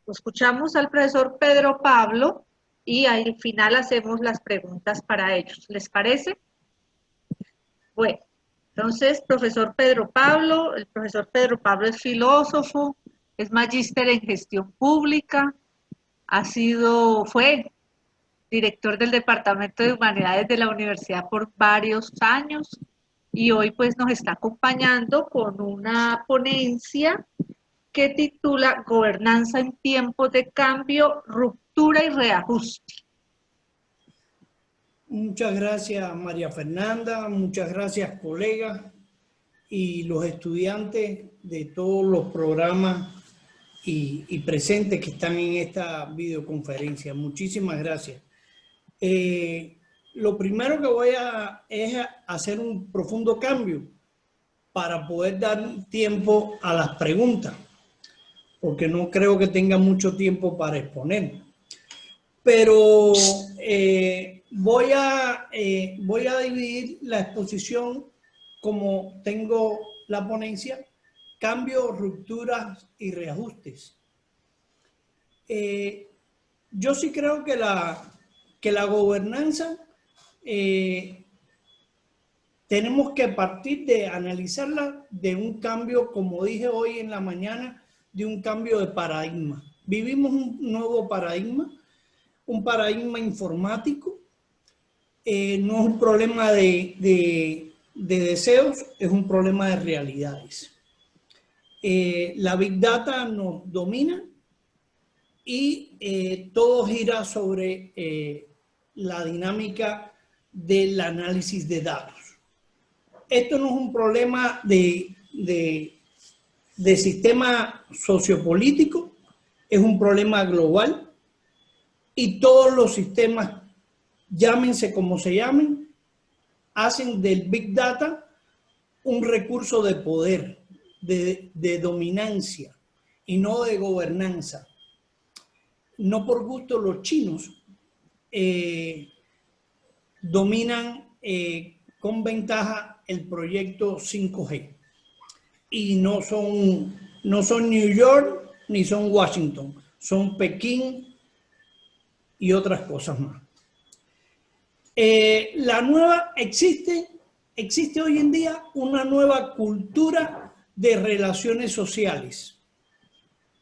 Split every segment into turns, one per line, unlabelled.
escuchamos al profesor Pedro Pablo y al final hacemos las preguntas para ellos. ¿Les parece? Bueno, entonces, profesor Pedro Pablo, el profesor Pedro Pablo es filósofo, es magíster en gestión pública, fue director del Departamento de Humanidades de la Universidad por varios años y hoy pues nos está acompañando con una ponencia que titula Gobernanza en tiempos de cambio, ruptura y reajuste.
Muchas gracias, María Fernanda, muchas gracias, colegas y los estudiantes de todos los programas y presentes que están en esta videoconferencia. Muchísimas gracias. Lo primero que es hacer un profundo cambio para poder dar tiempo a las preguntas, porque no creo que tenga mucho tiempo para exponer. Pero voy a dividir la exposición como tengo la ponencia, cambios, rupturas y reajustes. Yo sí creo que la gobernanza tenemos que partir de analizarla de un cambio, como dije hoy en la mañana, de un cambio de paradigma. Vivimos un nuevo paradigma, un paradigma informático. No es un problema de deseos, es un problema de realidades. La Big Data nos domina y todo gira sobre la dinámica del análisis de datos. Esto no es un problema de sistema sociopolítico, es un problema global y todos los sistemas, llámense como se llamen, hacen del Big Data un recurso de poder, de dominancia y no de gobernanza. No por gusto los chinos dominan con ventaja el proyecto 5G y no son New York ni son Washington, son Pekín y otras cosas más. Existe hoy en día una nueva cultura de relaciones sociales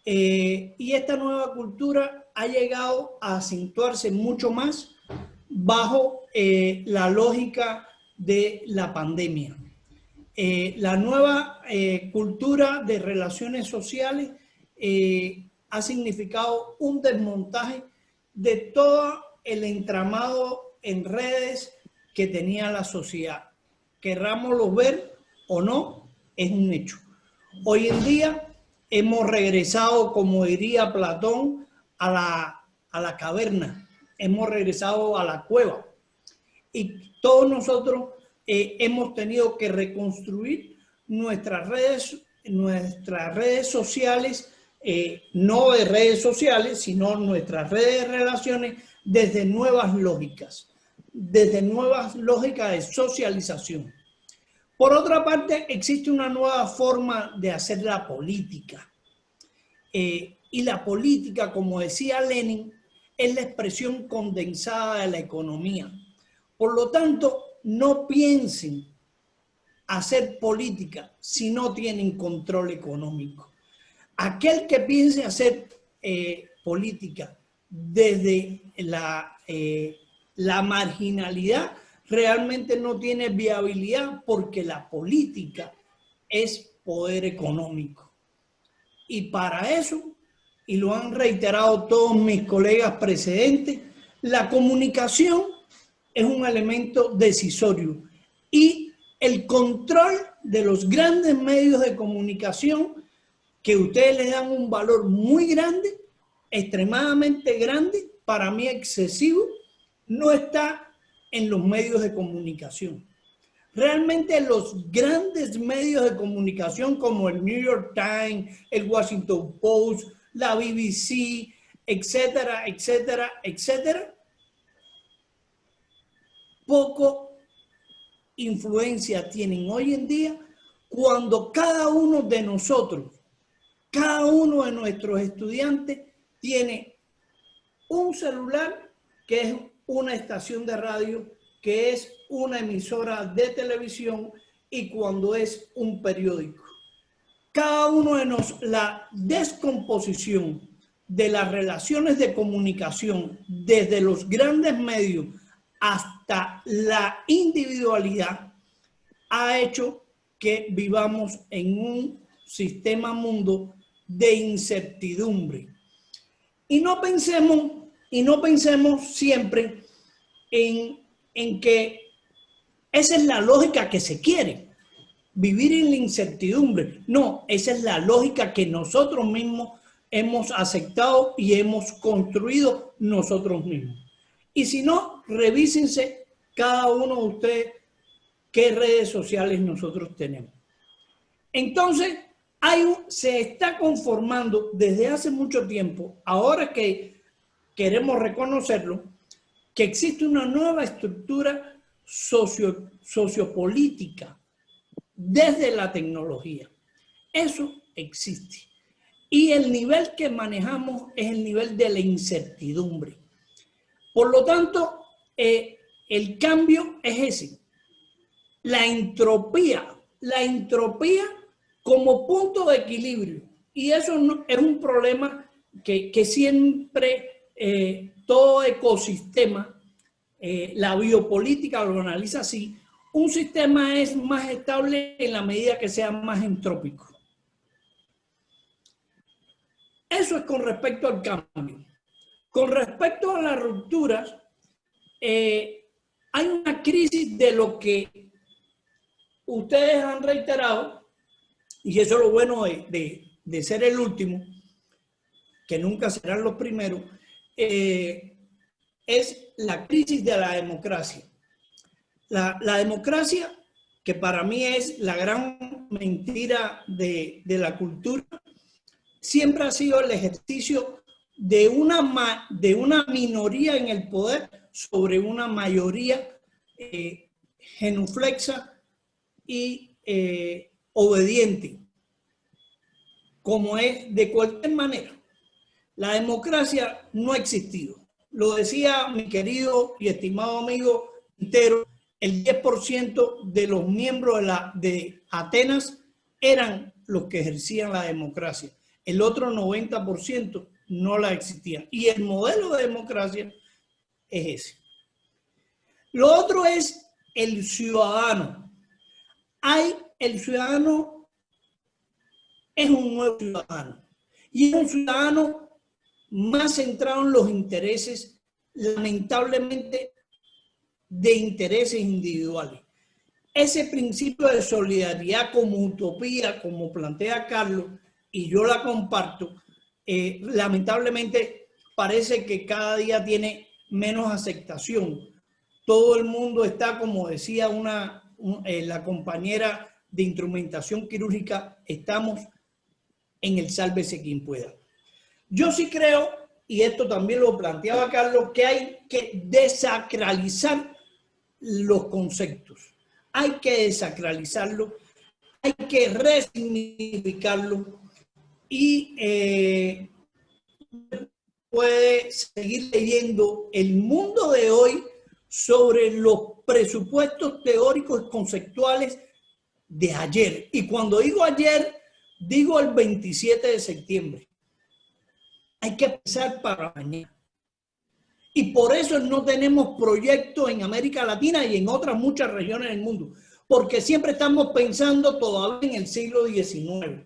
y esta nueva cultura ha llegado a acentuarse mucho más bajo la lógica de la pandemia. La nueva cultura de relaciones sociales ha significado un desmontaje de todo el entramado en redes que tenía la sociedad. Querrámoslo ver o no, es un hecho. Hoy en día hemos regresado, como diría Platón, a la caverna, hemos regresado a la cueva y todos nosotros hemos tenido que reconstruir nuestras redes sociales, no de redes sociales, sino nuestras redes de relaciones desde nuevas lógicas de socialización. Por otra parte, existe una nueva forma de hacer la política. Y la política, como decía Lenin, es la expresión condensada de la economía. Por lo tanto, no piensen hacer política si no tienen control económico. Aquel que piense hacer política desde la marginalidad realmente no tiene viabilidad porque la política es poder económico. Y para eso, y lo han reiterado todos mis colegas precedentes, la comunicación es un elemento decisorio y el control de los grandes medios de comunicación que ustedes le dan un valor muy grande, extremadamente grande, para mí excesivo, no está en los medios de comunicación. Realmente los grandes medios de comunicación como el New York Times, el Washington Post, la BBC, etcétera, etcétera, etcétera, poco influencia tienen hoy en día cuando cada uno de nosotros cada uno de nuestros estudiantes tiene un celular que es una estación de radio, que es una emisora de televisión y cuando es un periódico. Cada uno de nosotros, la descomposición de las relaciones de comunicación desde los grandes medios hasta la individualidad ha hecho que vivamos en un sistema mundo de incertidumbre. Y no pensemos siempre en que esa es la lógica que se quiere, vivir en la incertidumbre. No, esa es la lógica que nosotros mismos hemos aceptado y hemos construido nosotros mismos. Y si no, revísense cada uno de ustedes qué redes sociales nosotros tenemos. Entonces, se está conformando desde hace mucho tiempo, ahora que queremos reconocerlo, que existe una nueva estructura sociopolítica desde la tecnología. Eso existe. Y el nivel que manejamos es el nivel de la incertidumbre. Por lo tanto, el cambio es ese. La entropía como punto de equilibrio. Y eso es un problema que siempre todo ecosistema, la biopolítica lo analiza así. Un sistema es más estable en la medida que sea más entrópico. Eso es con respecto al cambio. Con respecto a las rupturas, hay una crisis de lo que ustedes han reiterado, y eso es lo bueno de ser el último, que nunca serán los primeros, es la crisis de la democracia. La democracia, que para mí es la gran mentira de la cultura, siempre ha sido el ejercicio de una minoría en el poder sobre una mayoría genuflexa y obediente, como es de cualquier manera. La democracia no ha existido. Lo decía mi querido y estimado amigo Quintero, el 10% de los miembros de Atenas eran los que ejercían la democracia. El otro 90% no la existía. Y el modelo de democracia es ese. Lo otro es el ciudadano. El ciudadano es un nuevo ciudadano. Y es un ciudadano más centrado en los intereses, lamentablemente, de intereses individuales. Ese principio de solidaridad como utopía, como plantea Carlos, y yo la comparto, lamentablemente parece que cada día tiene menos aceptación. Todo el mundo está, como decía la compañera de instrumentación quirúrgica, estamos en el sálvese quien pueda. Yo sí creo, y esto también lo planteaba Carlos, que hay que desacralizar los conceptos. Hay que desacralizarlo, hay que resignificarlo y puede seguir leyendo El Mundo de Hoy sobre los presupuestos teóricos y conceptuales de ayer. Y cuando digo ayer, digo el 27 de septiembre. Hay que pensar para mañana. Y por eso no tenemos proyectos en América Latina y en otras muchas regiones del mundo, porque siempre estamos pensando todavía en el siglo XIX.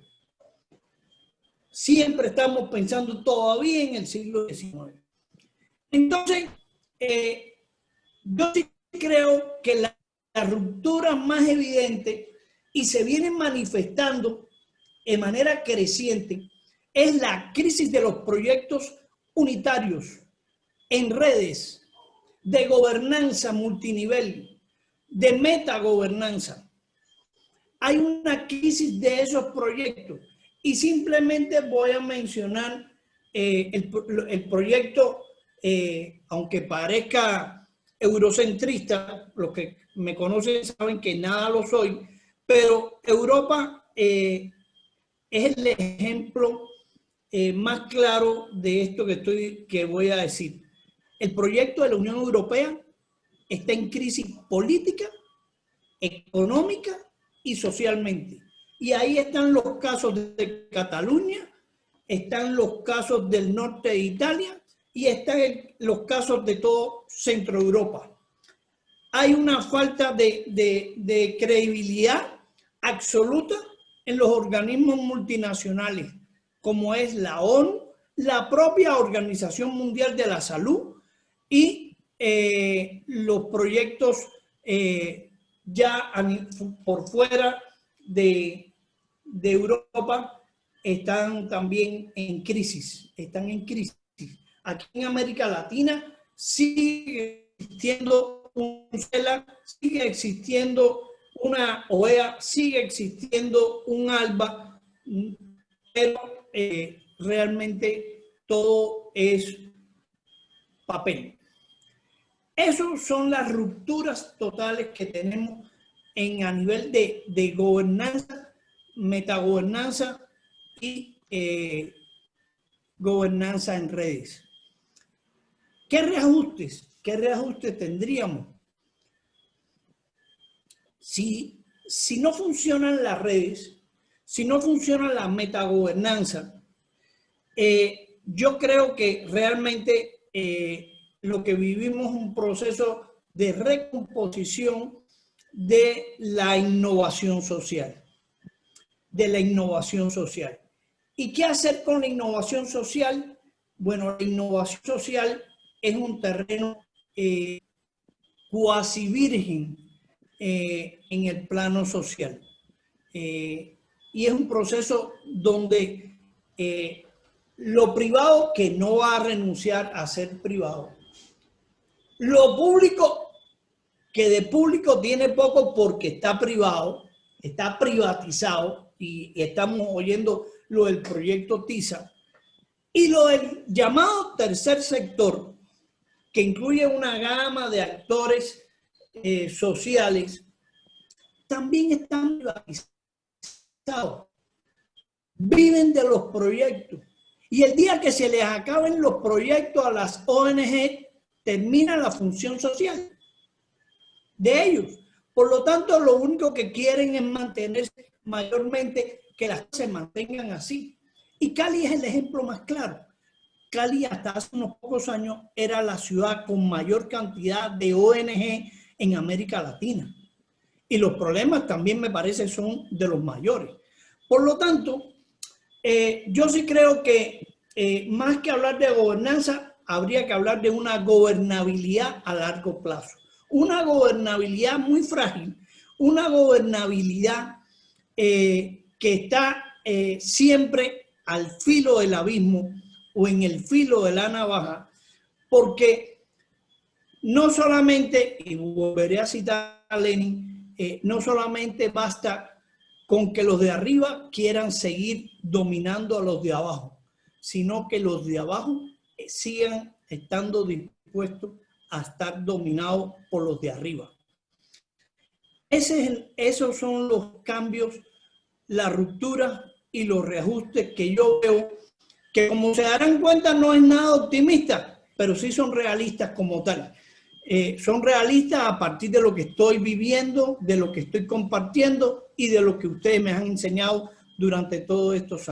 Siempre estamos pensando todavía en el siglo XIX. Entonces, yo sí creo que la ruptura más evidente y se viene manifestando de manera creciente es la crisis de los proyectos unitarios en redes, de gobernanza multinivel, de metagobernanza. Hay una crisis de esos proyectos y simplemente voy a mencionar el proyecto, aunque parezca eurocentrista, los que me conocen saben que nada lo soy, pero Europa es el ejemplo más claro de esto que voy a decir. El proyecto de la Unión Europea está en crisis política, económica y socialmente. Y ahí están los casos de Cataluña, están los casos del norte de Italia y están los casos de todo Centro Europa. Hay una falta de credibilidad absoluta en los organismos multinacionales, como es la ONU, la propia Organización Mundial de la Salud y los proyectos ya por fuera de Europa están también en crisis, Aquí en América Latina sigue existiendo un CELAC, sigue existiendo una OEA, sigue existiendo un ALBA, pero realmente todo es papel. Esas son las rupturas totales que tenemos a nivel de gobernanza, metagobernanza y gobernanza en redes. ¿Qué reajustes tendríamos? Si no funcionan las redes, si no funciona la metagobernanza, yo creo que realmente lo que vivimos es un proceso de recomposición de la innovación social. ¿Y qué hacer con la innovación social? Bueno, la innovación social es un terreno cuasi virgen en el plano social. Y es un proceso donde lo privado, que no va a renunciar a ser privado, lo público, que de público tiene poco porque está privado, está privatizado, y estamos oyendo lo del proyecto TISA, y lo del llamado tercer sector, que incluye una gama de actores sociales, también están privatizados. Viven de los proyectos. Y el día que se les acaben los proyectos a las ONG, termina la función social de ellos. Por lo tanto, lo único que quieren es mantenerse mayormente, que las cosas se mantengan así. Y Cali es el ejemplo más claro. Cali hasta hace unos pocos años era la ciudad con mayor cantidad de ONG en América Latina. Y los problemas también me parece son de los mayores. Por lo tanto, yo sí creo que más que hablar de gobernanza, habría que hablar de una gobernabilidad a largo plazo. Una gobernabilidad muy frágil, una gobernabilidad que está siempre al filo del abismo o en el filo de la navaja, porque no solamente, y volveré a citar a Lenin, no solamente basta con que los de arriba quieran seguir dominando a los de abajo, sino que los de abajo sigan estando dispuestos a estar dominados por los de arriba. Esos son los cambios, la ruptura y los reajustes que yo veo, que como se darán cuenta no es nada optimista, pero sí son realistas como tal. Son realistas a partir de lo que estoy viviendo, de lo que estoy compartiendo y de lo que ustedes me han enseñado durante todos estos años.